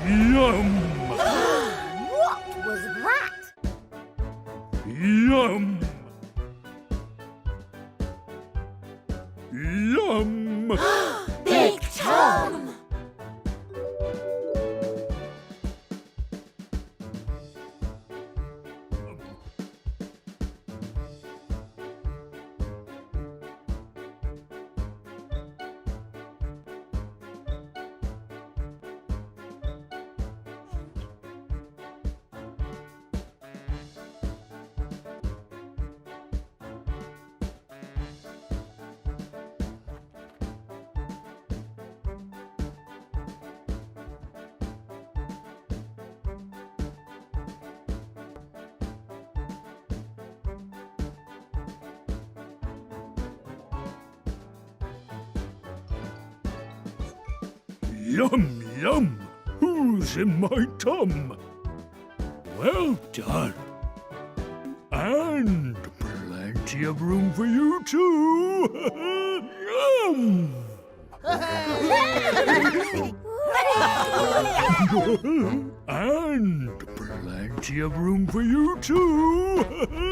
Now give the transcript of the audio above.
Yum! What was that? Yum! Yum! Big Tum! Yum, yum! Who's in my tum? Well done! And plenty of room for you too! Yum! And plenty of room for you too!